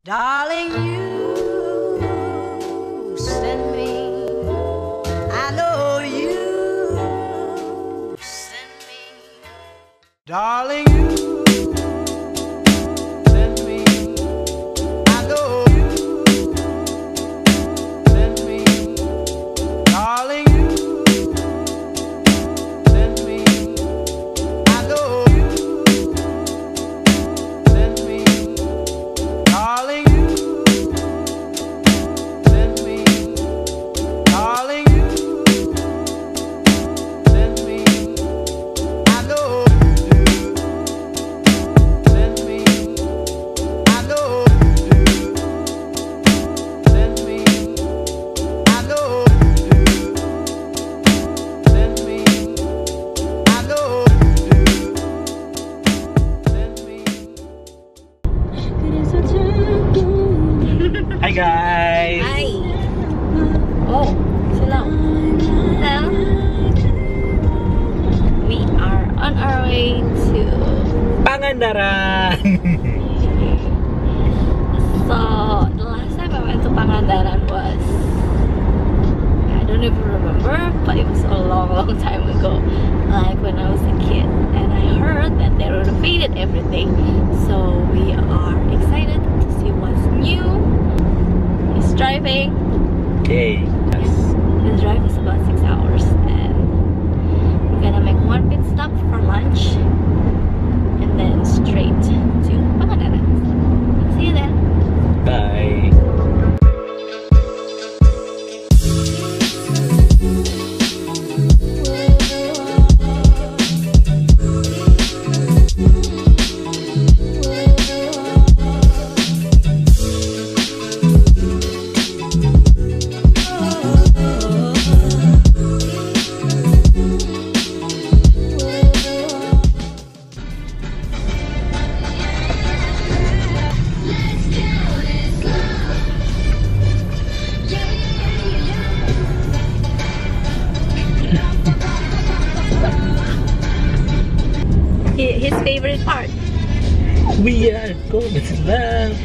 Darling, you send me. I know you send me. Darling, you send me. I know you send me. Darling, you send me. I know you send me. Darling, you send me. Darling, you send me. I know you do. Send me. I know you do. Send me. I know you do. Send me. I know you do. Send me. Hi guys! Hi! Oh, sila. Hello? We are on our way to... Pangandaran! So, the last time I went to Pangandaran was... I don't even remember, but it was a long time ago. Like when I was a kid. And I heard that they renovated everything. So, we are excited to see what's new. He's driving. Okay. Yes. The drive is about 6 hours, and we're gonna make one pit stop for lunch and then straight to Pangandaran. See you then. Bye! His favorite part. We are going to love!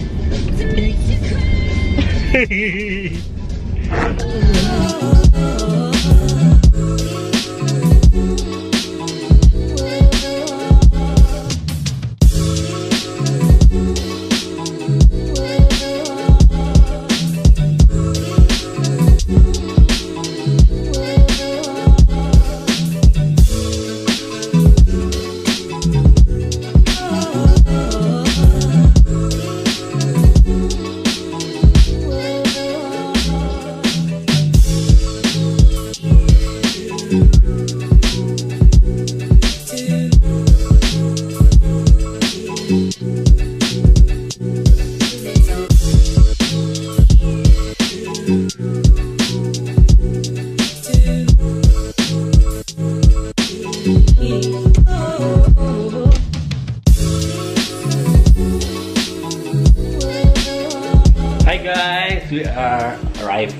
Hi guys, we are arrived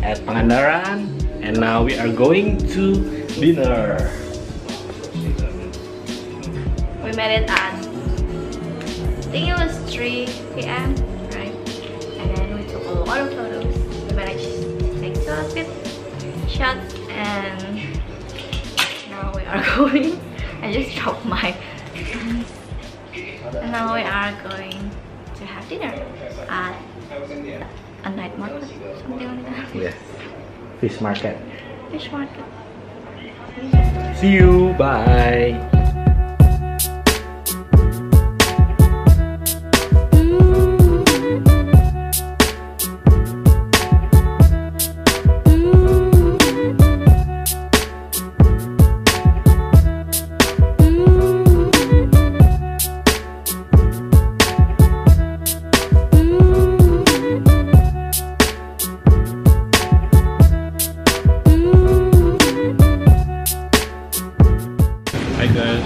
at Pangandaran and now we are going to dinner. We met it at, I think it was 3 p.m. right? And then we took a lot of photos. We managed to take some good shots, and now we are going. I just dropped my phone. And now we are going to have dinner at a night market, something like that. Yes, fish market. Fish market. See you, bye! Hai guys,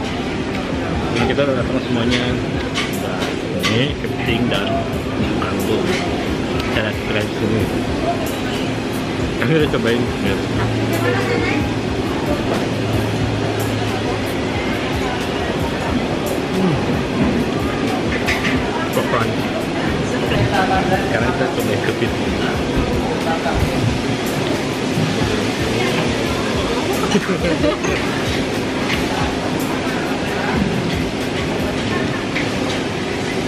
ini kita udah datang semuanya. Nah, ini kepiting dan mantu. Cara kita di sini. Kami udah cobain. Lihat. So crunchy. Sekarang kita coba ke beauty.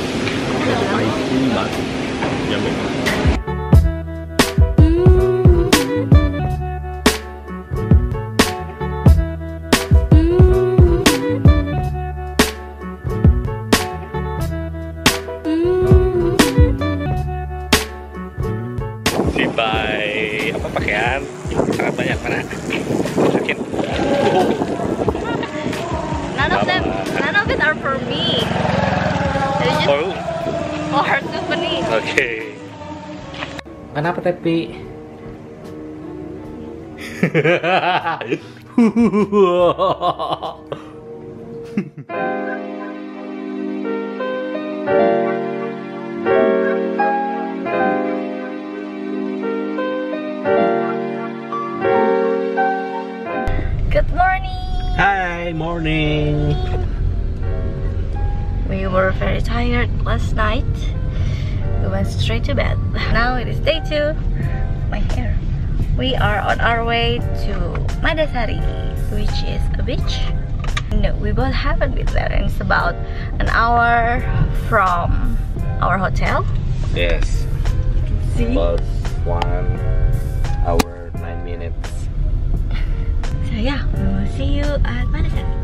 Spicy banget. Yummy. Dibuy apa pakaian sangat banyak mana masukin. None of it are for me. They're just Oh, for Tiffany. oke. Kenapa tapi? Good morning. Hi, morning. We were very tired last night. We went straight to bed. Now it is day 2. My hair. We are on our way to Madasari, which is a beach. No, we both haven't been there, and it's about an hour from our hotel. Yes. See? About 1 hour 9 minutes. So yeah, we will see you at Madasari.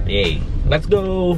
Yay, let's go.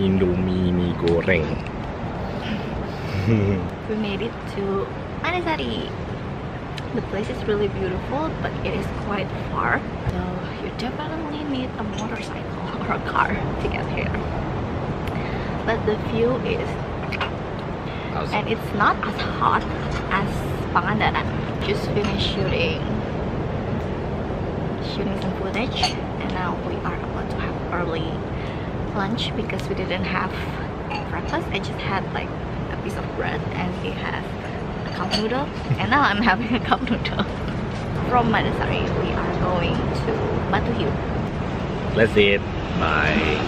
Indomie mie goreng. We made it to Madasari. The place is really beautiful, but it is quite far. So you definitely need a motorcycle or a car to get here. But the view is Awesome. and it's not as hot as Pangandaran. Just finished shooting some footage, and now we are about to have early lunch because we didn't have breakfast. I just had like a piece of bread, and we have a cup noodle, and now I'm having a cup noodle. From Madasari, we are going to Batu Hill. Let's eat. Bye.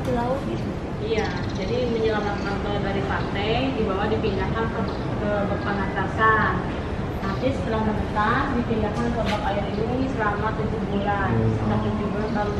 ke laut gitu. Iya, jadi menyelamatkan telur dari pantai, dibawa dipindahkan ke Pangandaran. Nanti setelah menetas, dipindahkan ke bak air ini selama 7 bulan. Setelah 7 bulan baru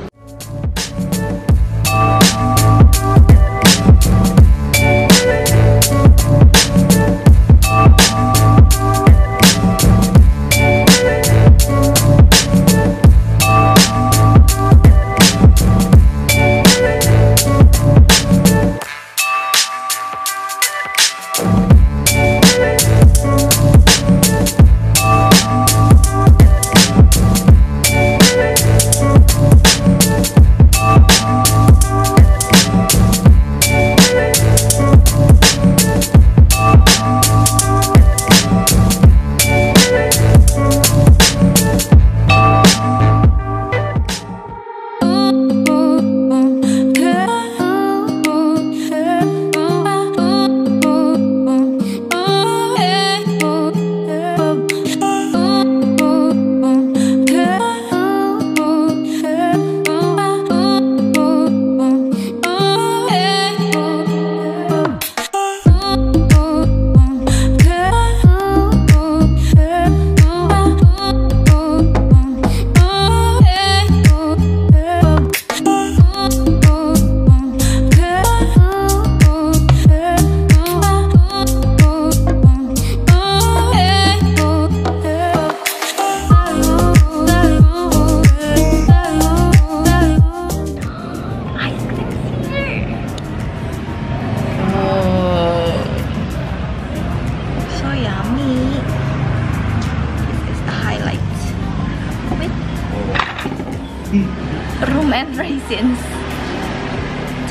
rum and raisins.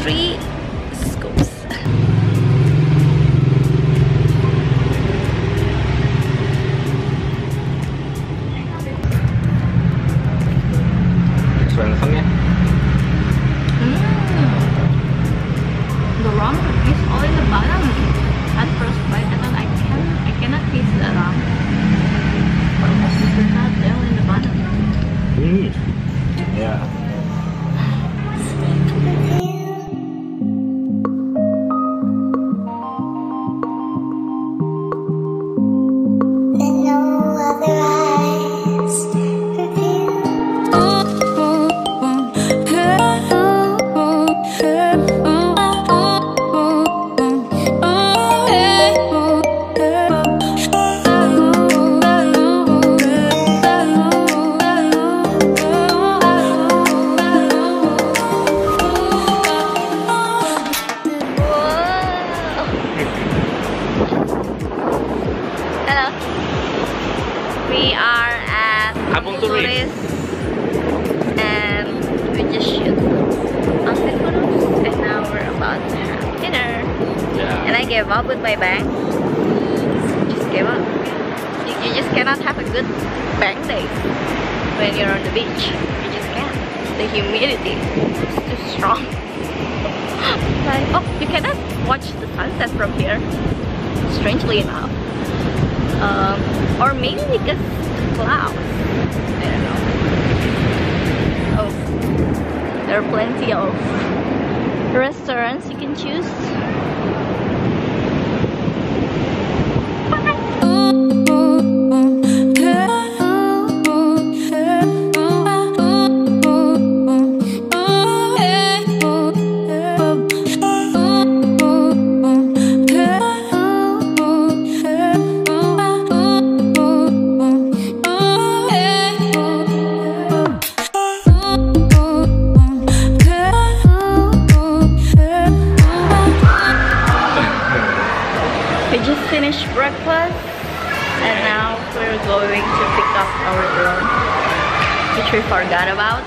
3 scoops. Langsungnya. The rum is all in the bottom. At first bite, I thought I cannot taste the rum. It's not there in the bottom. Yeah. We are at Kampung Turis. And we just shoot outfit photos and now we're about to have dinner. Yeah. And I gave up with my bang. Just gave up. You just cannot have a good bang day when you're on the beach. You just can't. The humidity is too strong. Like, oh, you cannot watch the sunset from here, strangely enough. Or maybe because the clouds. I don't know. Oh, there are plenty of restaurants you can choose. Finished breakfast and now we're going to pick up our drone, which we forgot about,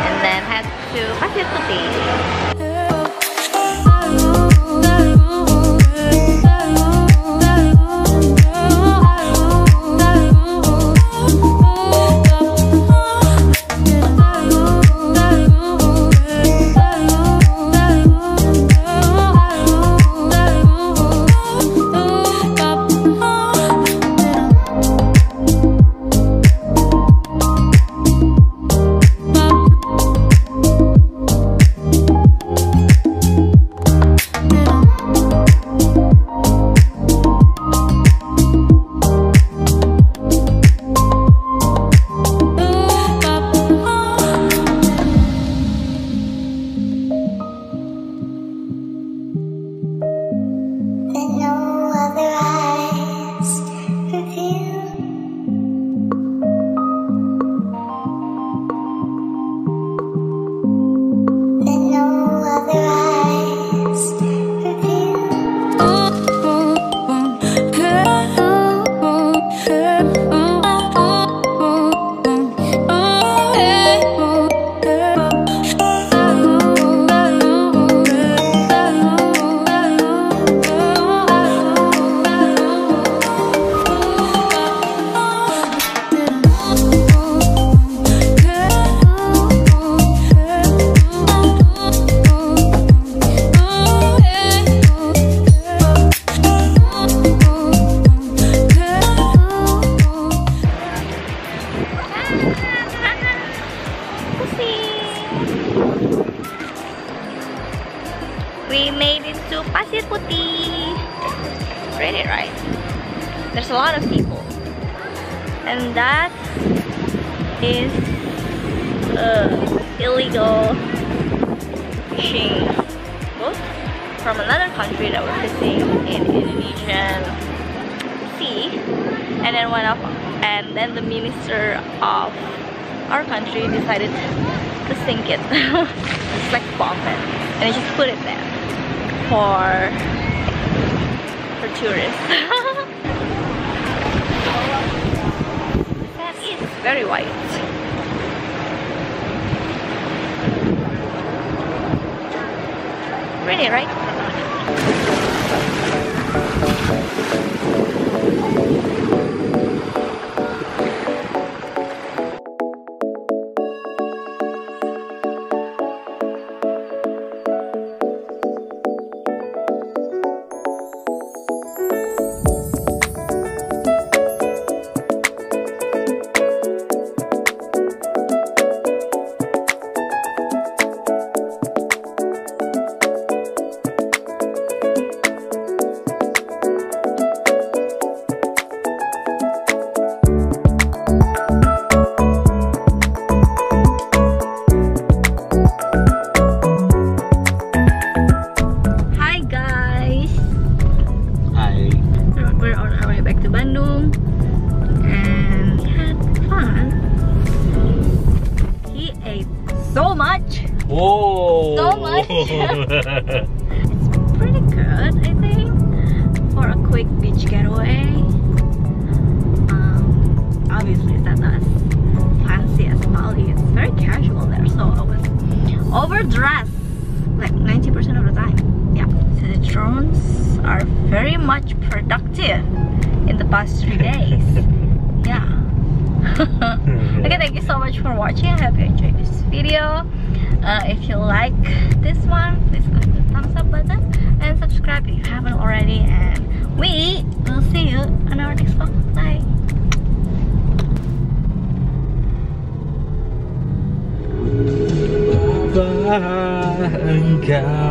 and then head to Pasir Putih. there's a lot of people, and that is illegal fishing boat from another country that were fishing in Indonesian sea, and then the minister of our country decided to sink it. It's like bomb it, and they just put it there for tourists. That is very white. Pretty, right? Oh, so much. It's pretty good, I think, for a quick beach getaway. Obviously, it's not as fancy as Bali. It's very casual there, so I was overdressed like 90% of the time. Yeah, so the drones are very much productive in the past 3 days. Yeah. Okay, thank you so much for watching. I hope you enjoyed this video. If you like this one, please click the thumbs up button and subscribe if you haven't already, and we will see you on our next vlog. Bye. Engkau